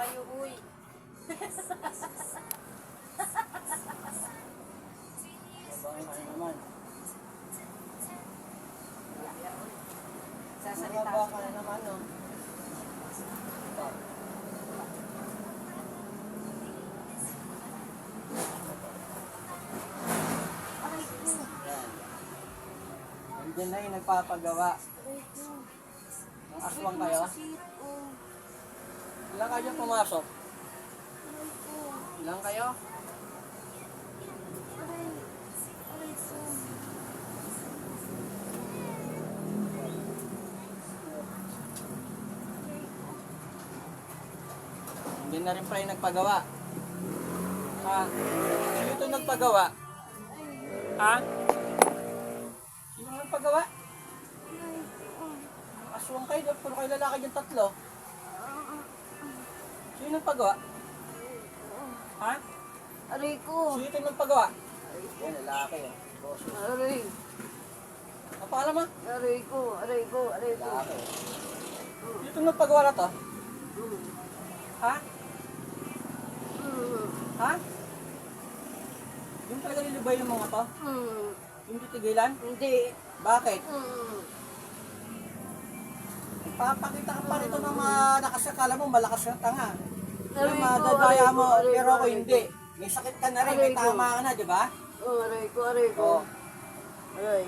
kayo, uy. Babae ka naman. Sasalita Baba ka na naman, no? Yan. Nandiyan na yung nagpapagawa. Ang aswang kayo? Ilan kayo pumasok? Ilan kayo? Hindi na rin pa yung nagpagawa. Ha? Sino ito nagpagawa? Ha? Sino nagpagawa? Aswang kayo, puro kayo lalaki yung tatlo. Sino nagpagawa? Ha? Aray ko. Sino ito nagpagawa? Yan, lalaki oh. Boso. Aray. Ang pangalan mo? Aray ko. Aray ko. Aray ko. Lalaki. Sino ito nagpagawa na to? Ha? Ha? Yung talaga nilibay ng mga to? Yung titigilan? Hindi. Bakit? Papakita ka pa rito ng mga nakasakala mo, malakas na tanga. Yung madadaya mo, pero ako hindi. May sakit ka na rin, may tama ka na, di ba? Aray ko. Aray ko. Oo. Aray.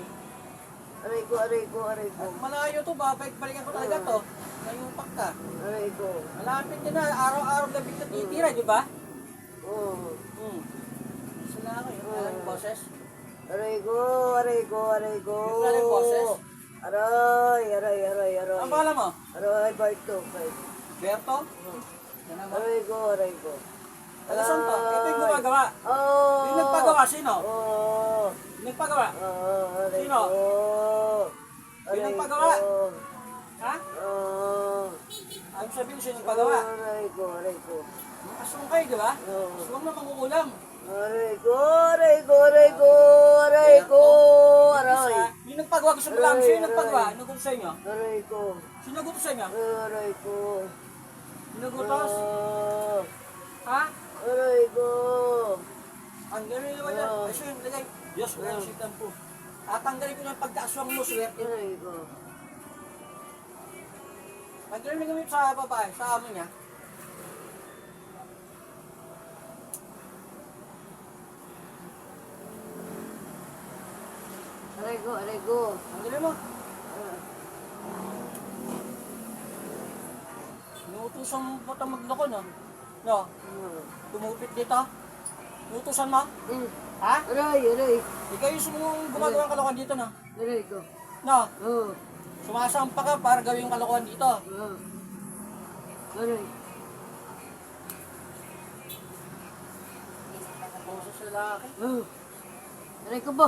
Aray ko. Aray ko. Aray ko. At malayo to, babalik-balikan ko talaga to. Nayupak ka. Aray ko. Malapit ka na, araw-araw gabi ka titira, di ba? Oh. Sila ako, yung alam boses. Aray ko. Aray ko. Aray ko. Yung alam boses. Aray. Aray. Aray. Aray. Ang pangalan mo? Aray. Barto. Berto? Yan ang Aray ko. Aray ko. Ano saan to? Ito yung gumagawa. Oh. Yung nagpagawa, sino? Oh. Yung nagpagawa? Aray Sino? ko. Yung nagpagawa? Ha? Oh. Ano sabihin sino nagpagawa? Aray ko. Aray ko. Aswang kayo, di ba? Oh. Aswang na mangungulam. Aray ko. Aray ko. Aray ko. Aray ko. Aray. Yung nagpagawa, gusto mo lang. Sino yung nagpagawa? Ano gusto sa inyo? Aray ko. Sino gusto sa inyo? Aray ko. Sino gutos? Ah. Ha? Aray ko. Ang gano'n yung wala. Ay, siya yung lagay. Diyos, wala yung sitan po. Tatanggalin ko ng pagkaaswang mo, swerte. Aray ko. Pagkano may gamit sa babae, sa amo niya? Aray ko. Aray ko. Tanggalin mo. Inuutusan mo ba ito magloko, no? No? Tumupit dito? Inuutusan mo? Ha? Aray. Aray. Ikaw yung gumagawa ng kalokohan dito, no? Aray ko. No? Oh. Sumasampa ka para gawin yung kalokohan dito. Oh. Aray. Puso sa lalaki. Oh. Aray ko po.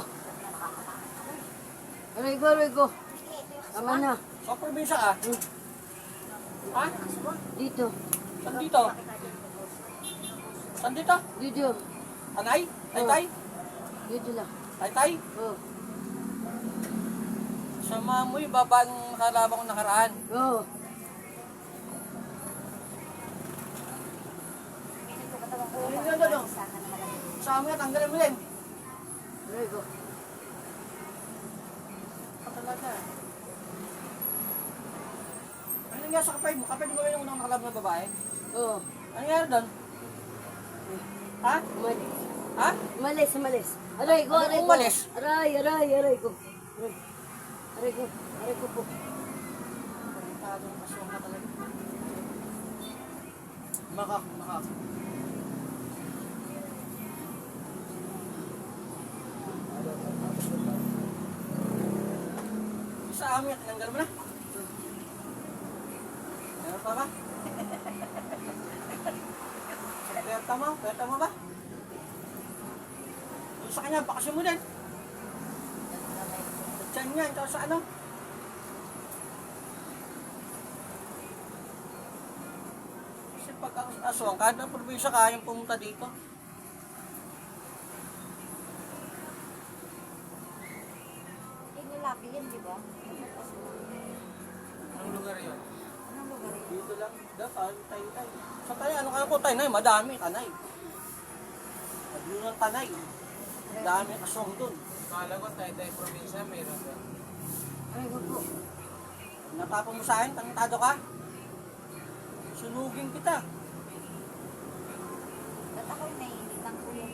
Aray ko. Aray ko. Tama na. Sa probinsya ka? Ha? Dito. Saan dito? Saan dito? Dito. Anay? Taytay? Dito lang. Taytay? Oh. Sama mo yung babang nakalaban ko nakaraan. Oh. Sama mo yan, tanggalin mo din. Aray ko. Talaga. Ano nangyari sa kapay mo? Kapay mo ba yung unang nakalaban na babae? Oh. Ano nangyari doon? Ha? Umalis. Ha? Umalis. Umalis. Aray ko. Ano Aray ko. umalis? Aray. Aray. Aray ko. Aray. Aray ko. Aray ko po. Tagong aswang ka talaga. Makak. Sa amin, tinanggal mo na. Meron pa ba? Pwerta mo ba? Yung sa kanya, bakasyon mo din. Sa tiyan niya, ito sa ano? Kasi pag aswang, kada probinsya kayang pumunta dito. Inilaki yan, di ba? Anong lugar yun? Anong Dito lang. Tayo. Sa tayo, ano kaya po tayo? Madami, tanay. Madami ng tanay. Madami asong dun. Kala ko tayo probinsya, mayroon doon. Ay, ko po. Natapon mo sa akin, tangtado ka. Sunugin kita. Ba't ako'y naiinit ang kuya?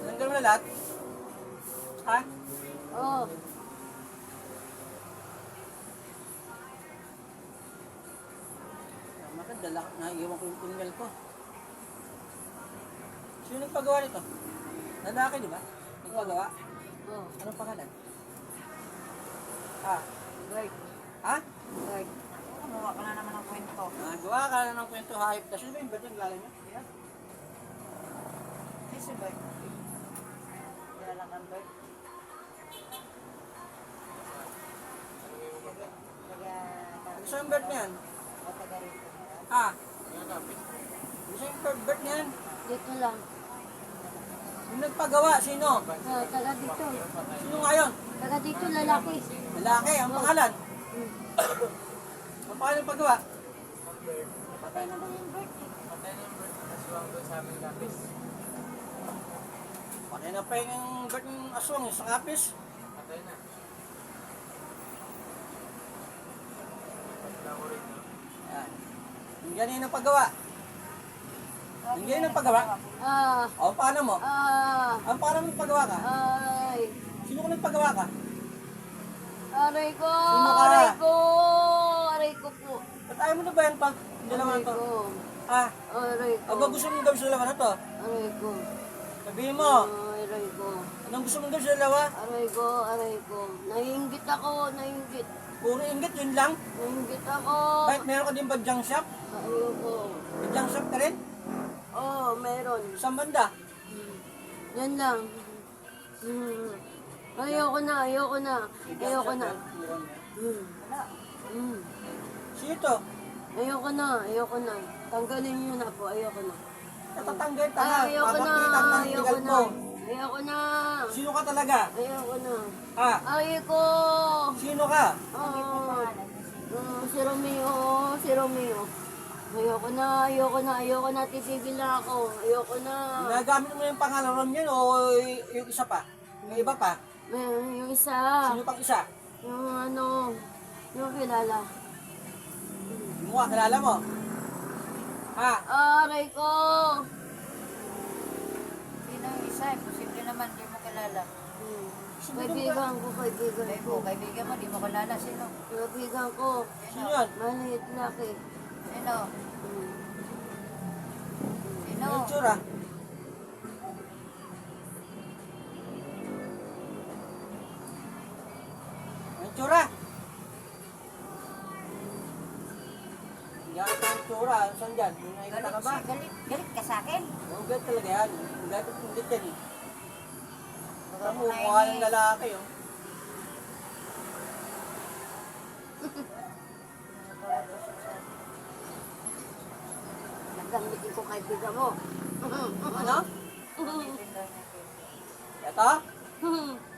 Nandun mo na lahat? Ha? Oh, Tama ka, dala. Naiiwan ko yung tunnel ko. Sino nagpagawa nito? Lalaki, di ba? Nagpagawa? oh. Anong pangalan? Ha? Right, Ha? right. Kumuha ka na naman ng kwento. Nagawa ka na ng kwento hayop. Tapos ba yung ba't yung lalaki niya? Ayan. Si Bert. Kilala kang Bert. Gusto yung bird niyan? Taga rito. Ha? Gusto yung bird niyan? Dito lang. Yung nagpagawa, sino? Ah, taga dito. Sino ngayon? Taga dito, lalaki. Lalaki, ang pangalan. Ang pangalan ng paggawa? Patay na ba yung Bert? Patay na yung bird. Aswang doon sa aming lapis. Patay na pa yung bird ng aswang, yung sa kapis. Patay na. Patay ko rin. Ayan. Yung ganyan ang paggawa. Yung ganyan ang paggawa. Ah, O, paano mo? Ang paano mo nagpagawa ka? ay. Sino ko nagpagawa ka? Aray ko, Sino ka? aray ko. Aray ko po. Ba't ayaw mo na ba yan pa? Hindi naman Aray to. ko. Ha? Aray ko. Ang ba gusto mong gawin sa dalawa na to? Aray ko. Sabihin mo, Aray ko. anong gusto mong gawin sa dalawa? Aray ko, aray ko. Nainggit ako, nainggit. Puro inggit, yun lang. Nainggit ako. Kahit meron ka din ba junk shop? Ayoko. May junk shop ka rin? Oh, meron. Saan banda? Yan lang. Ayoko na, ayoko na. Ayoko na. Sino to? Ayoko na, ayoko na. Tanggalin niyo na po, ayoko na. Natatanggal ka na. Ayoko na, Papakitan ng ayoko legal na. mo. Ayoko na. Sino ka talaga? Ayoko na. Ha? Ayoko. Sino ka? Si Romeo, si Romeo. Ayoko na, ayoko na, ayoko na. Titigil na ako. Ayoko na. Ginagamit mo yung pangalan Ron yan o yung isa pa? Yung iba pa? Yung isa. Sino pang isa? Yung ano, yung kilala. Yung mukha, kilala mo? Ha? Aray ko. Sino yung isa? Posible naman, di mo kilala. Kaibigan ko, kaibigan Kay ko. mo, kaibigan mo, di mo kilala. Sino? Kaibigan ko. Sino yun? Maliit laki. Sino? Sino? Yung tsura? Yung tsura? Yan ang tsura. Saan dyan? Yung nakikita Galit ka ba? siya, galit. Galit ka sa akin? Yung galit talaga yan. Yung galit at hindi yan eh. Huwag Ang mo na mukha ng ini. lalaki oh. Nagamitin ko kaibigan mo. Ano? Ito?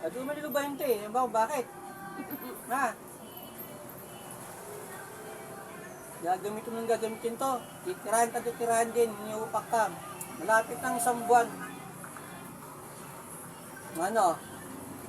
Ito yung malilo 20 eh. Bakit? Ha? Gagamitin mo ng gagamitin to. Titirahin ka, titirahin din. Iniupak ka. Malapit ng isang buwan. Ano?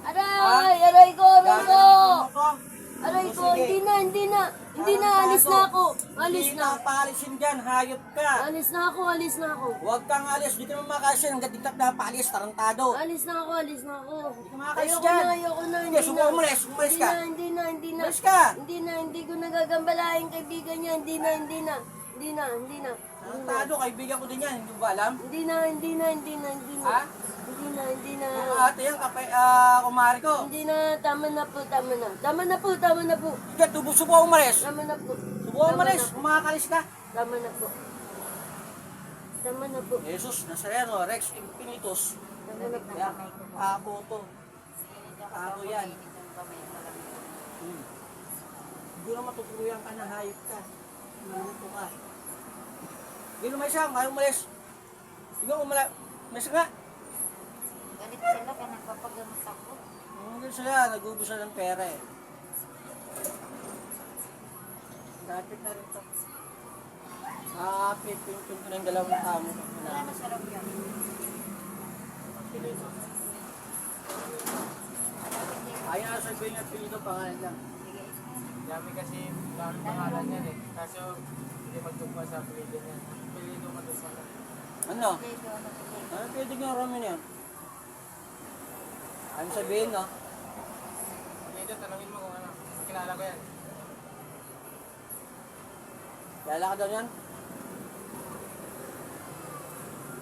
Aray! Aray ko! Aray ko! Gagamitin mo ko? Aray ko! Sige. Hindi na! Hindi na! Hindi na! Alis na ako! Alis Hindi na! ka paalisin dyan. Hayop ka. Alis na ako! Alis na ako! Huwag kang alis. Di ka naman makakasin. Hanggang diktat na paalis. Tarantado. Alis na ako! Alis na ako! Hindi ka makakalis Ayoko dyan. na! Ayoko na! Sige, Hindi na! subukan mo umalis. Umalis Hindi ka. na! Hindi na! Hindi na! Umalis ka. Hindi na! Hindi ko nagagambalahin kaibigan niya! Hindi na! Hindi na! Hindi na! Hindi na! Tarantado. Kaibigan ko din yan. Hindi mo ba alam? Hindi na! Hindi na! Hindi na! Hindi na! Ha? Hindi na! Hindi na! Yung ate yan, kumari ko. Hindi na! Tama na po! Tama na! Tama na po! Tama na po! Sige, subukan umalis. Tama na po! Subukan umalis. Kung makakalis ka. Tama na po! Tama na po! Jesus Nazareno, Rex Infinitus. Tama na po! Yan, ako to. Ako yan. Hindi na matutuloyan ka na, hayop ka. Maluto ka. Hindi naman siya, kaya umalis. Sige, umalis ka nga. Galit sila kaya nagpapagamot ako. Hindi sila, nag-ubos na ng pera eh. Dapit na rin to. Pipintun ko ng dalawang tamo. Wala na sarap yan. Ayaw na sabihin niya, pinito pangalan lang. Dami kasi dami pangalan yan eh. Kaso hindi magtugma sa apelido niya. Apelido mo doon sa Ano? Dito, ano po dito. Ano pwede nga ramen yan? Ano sabihin, no? apelido, tanongin mo kung ano. Kilala ko yan. Kaya ka daw yan?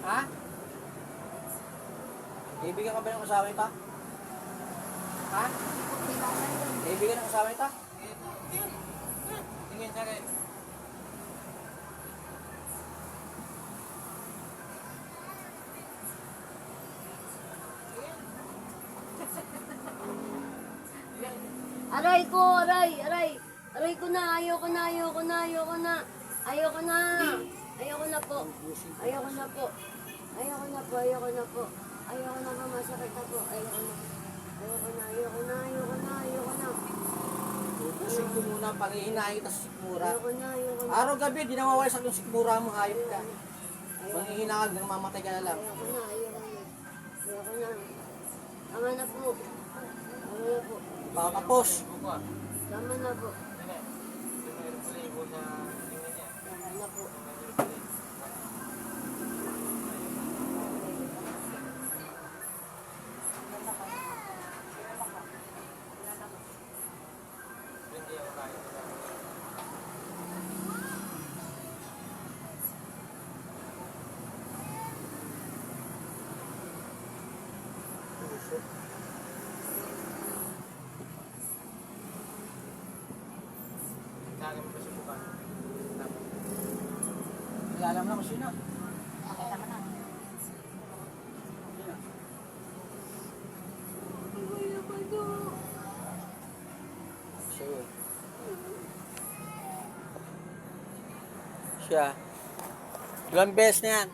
Ha? Kaibigan ka ba ng kasama ito? Ha? Kaibigan ng kasama ito? Tingin siya rin. Aray ko, aray, aray. Aray ko na, ayoko na, ayoko na, ayoko na. Ayoko na. Ayoko na po. Ayoko na po. Ayoko na po, ayoko na po. Ayoko na po, masakit na po. Ayoko na. Ayoko na, ayoko na, ayoko na, ayoko na. Ubusin ko muna ang panghihinahin kita sa sikmura. Ayoko na, ayoko na. Araw-gabi, di na mawala sa akin sikmura mo, hayop ka. Panghihina ka, namamatay ka na lang. Ayoko na, ayoko na. Ayoko na. Tama na po. Tama na po. Pakatapos. Buko ah. Tama na po. Ano eh. Yung mayroon pala ibo sa tingin niya. Tama na po. Mayroon pala eh. Hindi ako kaya. Kaya mo ba siya mukha? Tapos. Kilala mo na kung sino. Nakita ko na. Sino? Siya. Siya. Ilang beses na yan?